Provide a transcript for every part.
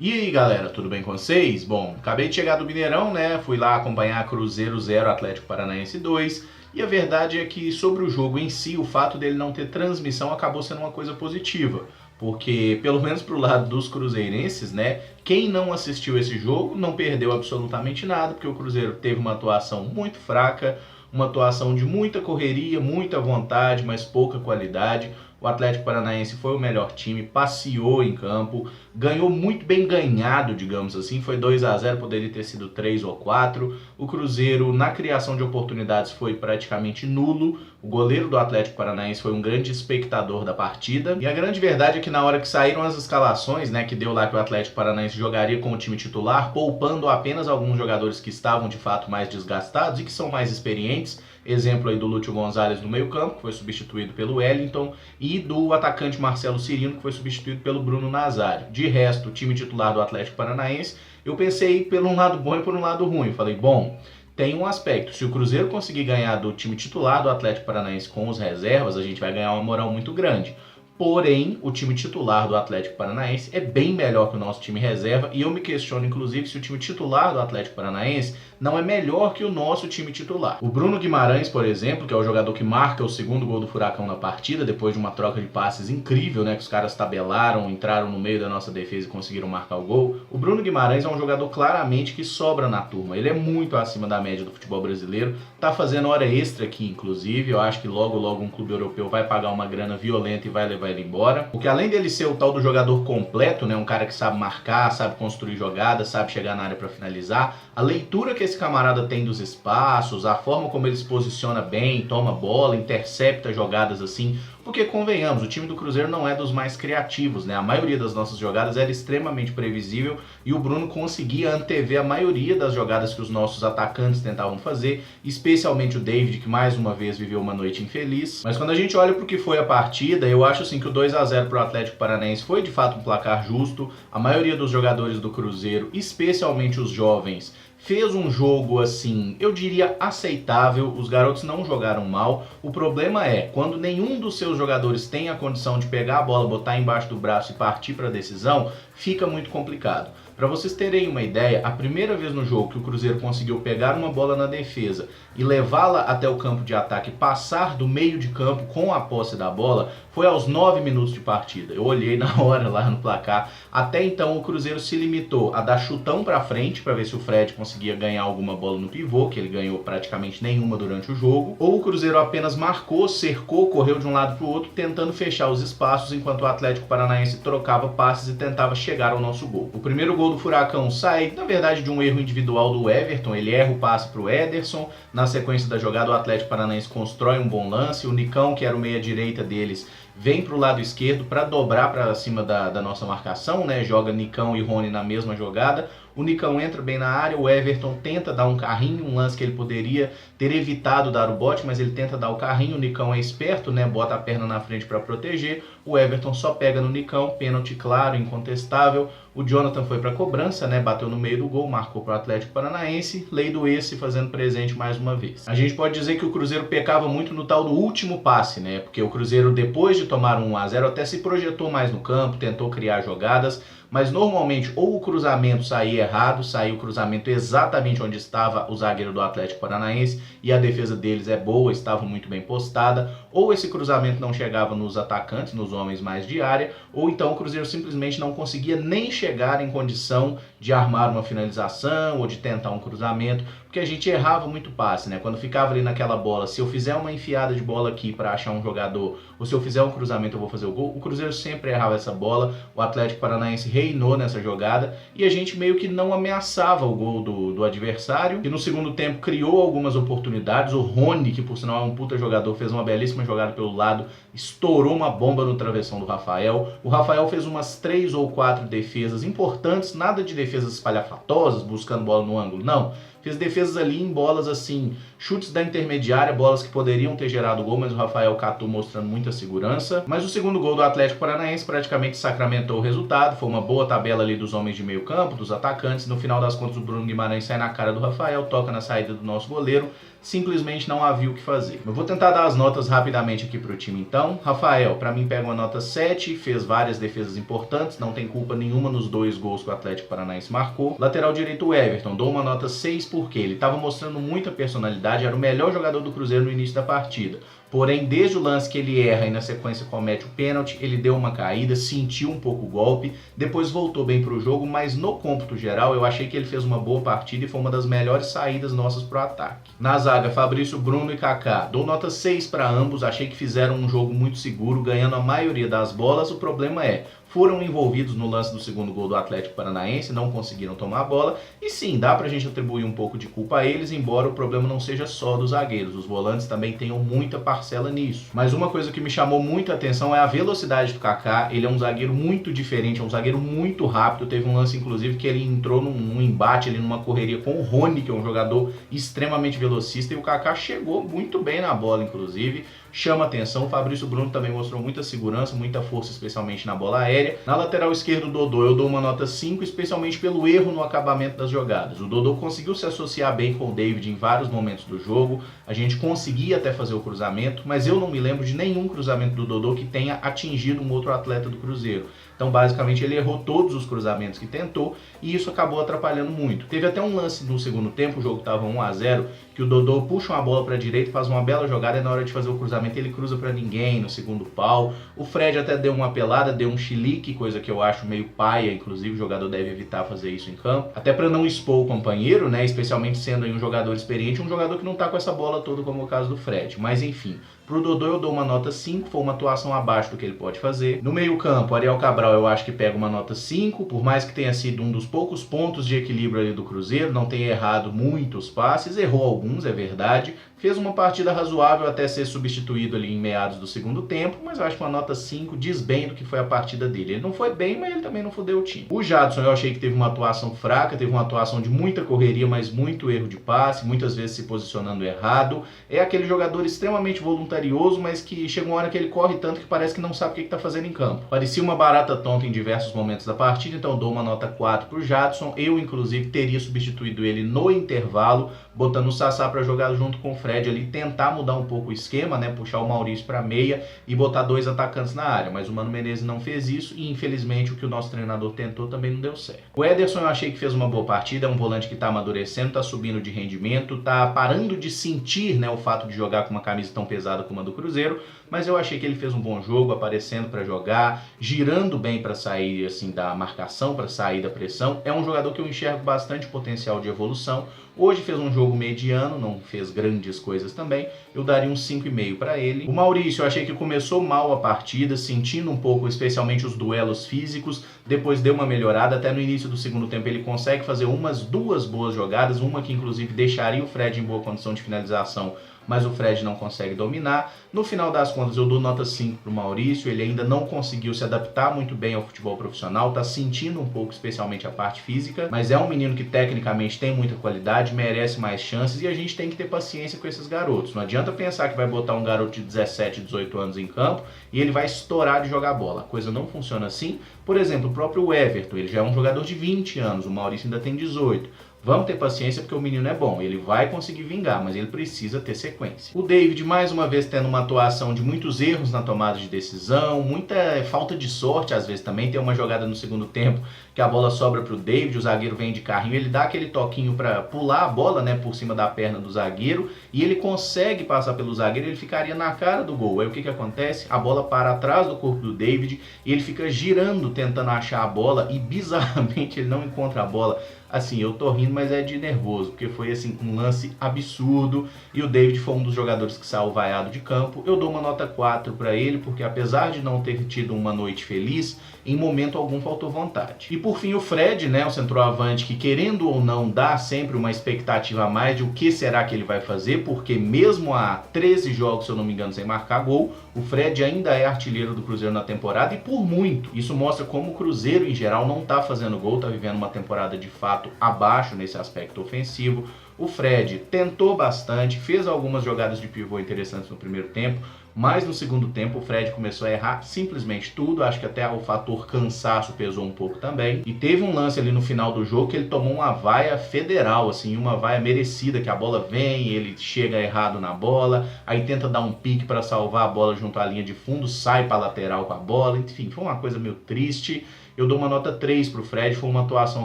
E aí galera, tudo bem com vocês? Bom, acabei de chegar do Mineirão, né? Fui lá acompanhar Cruzeiro 0, Atlético Paranaense 2. E a verdade é que sobre o jogo em si, o fato dele não ter transmissão acabou sendo uma coisa positiva. Porque, pelo menos pro lado dos cruzeirenses, né? Quem não assistiu esse jogo não perdeu absolutamente nada, porque o Cruzeiro teve uma atuação muito fraca, uma atuação de muita correria, muita vontade, mas pouca qualidade. O Atlético Paranaense foi o melhor time, passeou em campo, ganhou muito bem ganhado, digamos assim, foi 2-0, poderia ter sido 3 ou 4. O Cruzeiro, na criação de oportunidades, foi praticamente nulo. O goleiro do Atlético Paranaense foi um grande espectador da partida. E a grande verdade é que na hora que saíram as escalações, né, que deu lá que o Atlético Paranaense jogaria com o time titular, poupando apenas alguns jogadores que estavam de fato mais desgastados e que são mais experientes. Exemplo aí do Lúcio Gonzalez no meio campo, que foi substituído pelo Wellington, e do atacante Marcelo Cirino, que foi substituído pelo Bruno Nazário. De resto, o time titular do Atlético Paranaense, eu pensei por um lado bom e por um lado ruim. Falei, bom, tem um aspecto, se o Cruzeiro conseguir ganhar do time titular do Atlético Paranaense com os reservas, a gente vai ganhar uma moral muito grande. Porém, o time titular do Atlético Paranaense é bem melhor que o nosso time reserva e eu me questiono, inclusive, se o time titular do Atlético Paranaense não é melhor que o nosso time titular. O Bruno Guimarães, por exemplo, que é o jogador que marca o segundo gol do Furacão na partida, depois de uma troca de passes incrível, né, que os caras tabelaram, entraram no meio da nossa defesa e conseguiram marcar o gol. O Bruno Guimarães é um jogador claramente que sobra na turma. Ele é muito acima da média do futebol brasileiro, tá fazendo hora extra aqui, inclusive. Eu acho que logo um clube europeu vai pagar uma grana violenta e vai levar ele embora. Porque além dele ser o tal do jogador completo, né, um cara que sabe marcar, sabe construir jogadas, sabe chegar na área para finalizar, a leitura que esse camarada tem dos espaços, a forma como ele se posiciona bem, toma bola, intercepta jogadas assim, porque convenhamos, o time do Cruzeiro não é dos mais criativos, né? A maioria das nossas jogadas era extremamente previsível e o Bruno conseguia antever a maioria das jogadas que os nossos atacantes tentavam fazer, especialmente o David, que mais uma vez viveu uma noite infeliz. Mas quando a gente olha para o que foi a partida, eu acho assim que o 2-0 para o Atlético Paranaense foi de fato um placar justo. A maioria dos jogadores do Cruzeiro, especialmente os jovens, fez um jogo assim, eu diria aceitável, os garotos não jogaram mal. O problema é, quando nenhum dos seus jogadores tem a condição de pegar a bola, botar embaixo do braço e partir para a decisão, fica muito complicado. Para vocês terem uma ideia, a primeira vez no jogo que o Cruzeiro conseguiu pegar uma bola na defesa e levá-la até o campo de ataque, passar do meio de campo com a posse da bola, foi aos 9 minutos de partida. Eu olhei na hora lá no placar. Até então o Cruzeiro se limitou a dar chutão para frente para ver se o Fred conseguia ganhar alguma bola no pivô, que ele ganhou praticamente nenhuma durante o jogo, ou o Cruzeiro apenas marcou, cercou, correu de um lado para o outro, tentando fechar os espaços, enquanto o Atlético Paranaense trocava passes e tentava chegar ao nosso gol. O primeiro gol do Furacão sai, na verdade, de um erro individual do Everton. Ele erra o passe para o Ederson. Na sequência da jogada, o Atlético Paranaense constrói um bom lance. O Nicão, que era o meia-direita deles, vem para o lado esquerdo para dobrar para cima da nossa marcação, né? Joga Nicão e Rony na mesma jogada. O Nicão entra bem na área, o Everton tenta dar um carrinho, um lance que ele poderia ter evitado dar o bote, mas ele tenta dar o carrinho. O Nicão é esperto, né? Bota a perna na frente para proteger. O Everton só pega no Nicão, pênalti claro, incontestável. O Jonathan foi para a cobrança, né? Bateu no meio do gol, marcou para o Atlético Paranaense. Lei do ex se fazendo presente mais uma vez. A gente pode dizer que o Cruzeiro pecava muito no tal do último passe, né? Porque o Cruzeiro, depois de tomar um 1-0, até se projetou mais no campo, tentou criar jogadas, mas normalmente ou o cruzamento saía errado, saía o cruzamento exatamente onde estava o zagueiro do Atlético Paranaense e a defesa deles é boa, estava muito bem postada, ou esse cruzamento não chegava nos atacantes, nos homens mais de área, ou então o Cruzeiro simplesmente não conseguia nem chegar em condição de armar uma finalização ou de tentar um cruzamento, porque a gente errava muito passe, né? Quando ficava ali naquela bola, se eu fizer uma enfiada de bola aqui para achar um jogador, ou se eu fizer um cruzamento eu vou fazer o gol, o Cruzeiro sempre errava essa bola, o Atlético Paranaense reinou nessa jogada e a gente meio que não ameaçava o gol do adversário, que no segundo tempo criou algumas oportunidades. O Rony, que por sinal é um puta jogador, fez uma belíssima jogada pelo lado, estourou uma bomba no travessão do Rafael. O Rafael fez umas 3 ou 4 defesas importantes, nada de defesas espalhafatosas, buscando bola no ângulo, não. Fez defesas ali em bolas assim, chutes da intermediária, bolas que poderiam ter gerado gol, mas o Rafael catou mostrando muita segurança. Mas o segundo gol do Atlético Paranaense praticamente sacramentou o resultado, foi uma boa tabela ali dos homens de meio campo, dos atacantes. No final das contas o Bruno Guimarães sai na cara do Rafael, toca na saída do nosso goleiro, simplesmente não havia o que fazer. Eu vou tentar dar as notas rapidamente aqui para o time então. Rafael, para mim pega uma nota 7, fez várias defesas importantes, não tem culpa nenhuma nos 2 gols que o Atlético Paranaense marcou. Lateral direito, o Everton, dou uma nota 6 porque ele estava mostrando muita personalidade, era o melhor jogador do Cruzeiro no início da partida. Porém, desde o lance que ele erra e na sequência comete o pênalti, ele deu uma caída, sentiu um pouco o golpe, depois voltou bem para o jogo, mas no cômputo geral eu achei que ele fez uma boa partida e foi uma das melhores saídas nossas para o ataque. Na zaga, Fabrício, Bruno e Kaká, dou nota 6 para ambos, achei que fizeram um jogo muito seguro, ganhando a maioria das bolas. O problema foram envolvidos no lance do segundo gol do Atlético Paranaense, não conseguiram tomar a bola, e sim, dá pra gente atribuir um pouco de culpa a eles, embora o problema não seja só dos zagueiros, os volantes também tenham muita parcela nisso. Mas uma coisa que me chamou muita atenção é a velocidade do Kaká. Ele é um zagueiro muito diferente, é um zagueiro muito rápido, teve um lance inclusive que ele entrou num embate ali, numa correria com o Rony, que é um jogador extremamente velocista, e o Kaká chegou muito bem na bola, inclusive, chama atenção. O Fabrício Bruno também mostrou muita segurança, muita força, especialmente na bola aérea. Na lateral esquerda, o Dodô, eu dou uma nota 5, especialmente pelo erro no acabamento das jogadas. O Dodô conseguiu se associar bem com o David em vários momentos do jogo, a gente conseguia até fazer o cruzamento, mas eu não me lembro de nenhum cruzamento do Dodô que tenha atingido um outro atleta do Cruzeiro. Então, basicamente, ele errou todos os cruzamentos que tentou e isso acabou atrapalhando muito. Teve até um lance no segundo tempo, o jogo estava 1-0, que o Dodô puxa uma bola para a direita, faz uma bela jogada e na hora de fazer o cruzamento ele cruza para ninguém no segundo pau. O Fred até deu uma pelada, deu um chilique, coisa que eu acho meio paia, inclusive o jogador deve evitar fazer isso em campo, até para não expor o companheiro, né, especialmente sendo aí um jogador experiente, um jogador que não tá com essa bola toda como é o caso do Fred. Mas enfim, pro Dodô eu dou uma nota 5, foi uma atuação abaixo do que ele pode fazer. No meio campo, Ariel Cabral eu acho que pega uma nota 5, por mais que tenha sido um dos poucos pontos de equilíbrio ali do Cruzeiro, não tenha errado muitos passes, errou alguns, é verdade, fez uma partida razoável até ser substituído ali em meados do segundo tempo, mas eu acho que uma nota 5 diz bem do que foi a partida dele. Ele não foi bem, mas ele também não fudeu o time. O Jadson eu achei que teve uma atuação fraca, teve uma atuação de muita correria, mas muito erro de passe, muitas vezes se posicionando errado. É aquele jogador extremamente voluntarioso, mas que chega uma hora que ele corre tanto que parece que não sabe o que está fazendo em campo. Parecia uma barata tonta em diversos momentos da partida, então eu dou uma nota 4 pro Jadson. Eu, inclusive, teria substituído ele no intervalo, botando o Sassá para jogar junto com o Fred ali, tentar mudar um pouco o esquema, né, puxar o Maurício para meia e botar 2 atacantes na área, mas o Mano Menezes não fez isso e infelizmente o que o nosso treinador tentou também não deu certo. O Ederson eu achei que fez uma boa partida, é um volante que tá amadurecendo, tá subindo de rendimento, tá parando de sentir, né, o fato de jogar com uma camisa tão pesada como a do Cruzeiro, mas eu achei que ele fez um bom jogo, aparecendo para jogar, girando bem para sair assim da marcação, para sair da pressão. É um jogador que eu enxergo bastante potencial de evolução. Hoje fez um jogo mediano, não fez grandes coisas também, eu daria um 5,5 para ele. O Maurício, eu achei que começou mal a partida, sentindo um pouco, especialmente os duelos físicos, depois deu uma melhorada, até no início do segundo tempo ele consegue fazer umas 2 boas jogadas, uma que inclusive deixaria o Fred em boa condição de finalização, mas o Fred não consegue dominar. No final das contas eu dou nota 5 para o Maurício, ele ainda não conseguiu se adaptar muito bem ao futebol profissional, está sentindo um pouco especialmente a parte física, mas é um menino que tecnicamente tem muita qualidade, merece mais chances e a gente tem que ter paciência com esses garotos. Não adianta pensar que vai botar um garoto de 17, 18 anos em campo e ele vai estourar de jogar bola, a coisa não funciona assim. Por exemplo, o próprio Everton, ele já é um jogador de 20 anos, o Maurício ainda tem 18. Vamos ter paciência porque o menino é bom, ele vai conseguir vingar, mas ele precisa ter sequência. O David, mais uma vez, tendo uma atuação de muitos erros na tomada de decisão, muita falta de sorte, às vezes também. Tem uma jogada no segundo tempo que a bola sobra para o David, o zagueiro vem de carrinho, ele dá aquele toquinho para pular a bola, né, por cima da perna do zagueiro, e ele consegue passar pelo zagueiro, ele ficaria na cara do gol. Aí o que acontece? A bola para atrás do corpo do David, e ele fica girando, tentando achar a bola, e bizarramente ele não encontra a bola. Assim, eu tô rindo, mas é de nervoso, porque foi assim um lance absurdo e o David foi um dos jogadores que saiu vaiado de campo. Eu dou uma nota 4 para ele, porque apesar de não ter tido uma noite feliz, em momento algum faltou vontade. E por fim o Fred, né, o centroavante que querendo ou não dá sempre uma expectativa a mais de o que será que ele vai fazer, porque mesmo há 13 jogos, se eu não me engano, sem marcar gol, o Fred ainda é artilheiro do Cruzeiro na temporada e por muito. Isso mostra como o Cruzeiro em geral não tá fazendo gol, tá vivendo uma temporada de fato abaixo nesse aspecto ofensivo. O Fred tentou bastante, fez algumas jogadas de pivô interessantes no primeiro tempo, mas no segundo tempo o Fred começou a errar simplesmente tudo. Acho que até o fator cansaço pesou um pouco também. E teve um lance ali no final do jogo que ele tomou uma vaia federal, assim, uma vaia merecida, que a bola vem, ele chega errado na bola, aí tenta dar um pique para salvar a bola junto à linha de fundo, sai para a lateral com a bola, enfim, foi uma coisa meio triste. Eu dou uma nota 3 pro Fred, foi uma atuação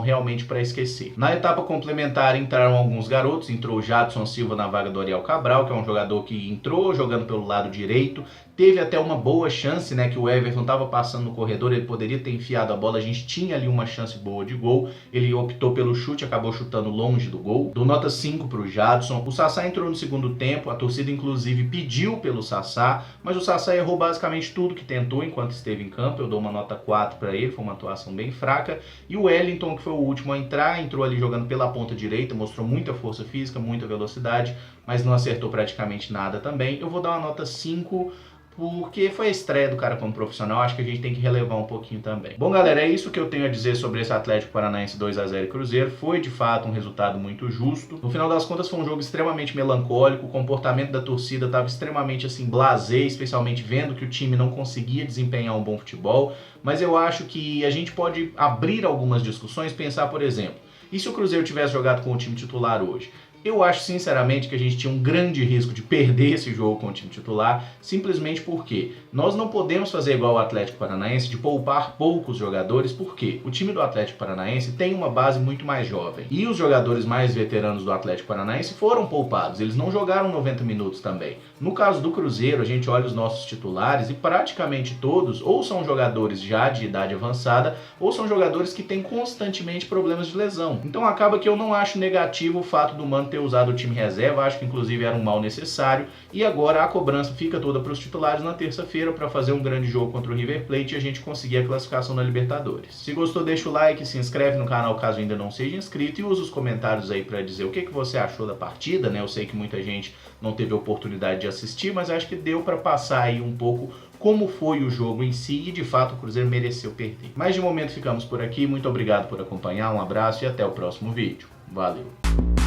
realmente para esquecer. Na etapa complementar entraram alguns garotos, entrou o Jadson Silva na vaga do Ariel Cabral, que é um jogador que entrou jogando pelo lado direito, teve até uma boa chance, né, que o Everton estava passando no corredor, ele poderia ter enfiado a bola, a gente tinha ali uma chance boa de gol, ele optou pelo chute, acabou chutando longe do gol. Dou nota 5 pro Jadson. O Sassá entrou no segundo tempo, a torcida inclusive pediu pelo Sassá, mas o Sassá errou basicamente tudo que tentou enquanto esteve em campo. Eu dou uma nota 4 para ele, foi uma atuação bem fraca. E o Wellington, que foi o último a entrar, entrou ali jogando pela ponta direita, mostrou muita força física, muita velocidade, mas não acertou praticamente nada também. Eu vou dar uma nota 5, porque foi a estreia do cara como profissional, acho que a gente tem que relevar um pouquinho também. Bom, galera, é isso que eu tenho a dizer sobre esse Atlético Paranaense 2-0 e Cruzeiro. Foi, de fato, um resultado muito justo. No final das contas, foi um jogo extremamente melancólico, o comportamento da torcida estava extremamente, assim, blasé, especialmente vendo que o time não conseguia desempenhar um bom futebol, mas eu acho que a gente pode abrir algumas discussões, pensar, por exemplo, e se o Cruzeiro tivesse jogado com o time titular hoje? Eu acho sinceramente que a gente tinha um grande risco de perder esse jogo com o time titular, simplesmente porque nós não podemos fazer igual o Atlético Paranaense de poupar poucos jogadores, porque o time do Atlético Paranaense tem uma base muito mais jovem. E os jogadores mais veteranos do Atlético Paranaense foram poupados, eles não jogaram 90 minutos também. No caso do Cruzeiro, a gente olha os nossos titulares e praticamente todos ou são jogadores já de idade avançada ou são jogadores que têm constantemente problemas de lesão. Então acaba que eu não acho negativo o fato do Mano ter usado o time reserva, acho que inclusive era um mal necessário, e agora a cobrança fica toda para os titulares na terça-feira para fazer um grande jogo contra o River Plate e a gente conseguir a classificação na Libertadores. Se gostou, deixa o like, se inscreve no canal caso ainda não seja inscrito e usa os comentários aí para dizer o que você achou da partida, né? Eu sei que muita gente não teve a oportunidade de assistir, mas acho que deu para passar aí um pouco como foi o jogo em si e de fato o Cruzeiro mereceu perder. Mas de momento ficamos por aqui, muito obrigado por acompanhar, um abraço e até o próximo vídeo. Valeu!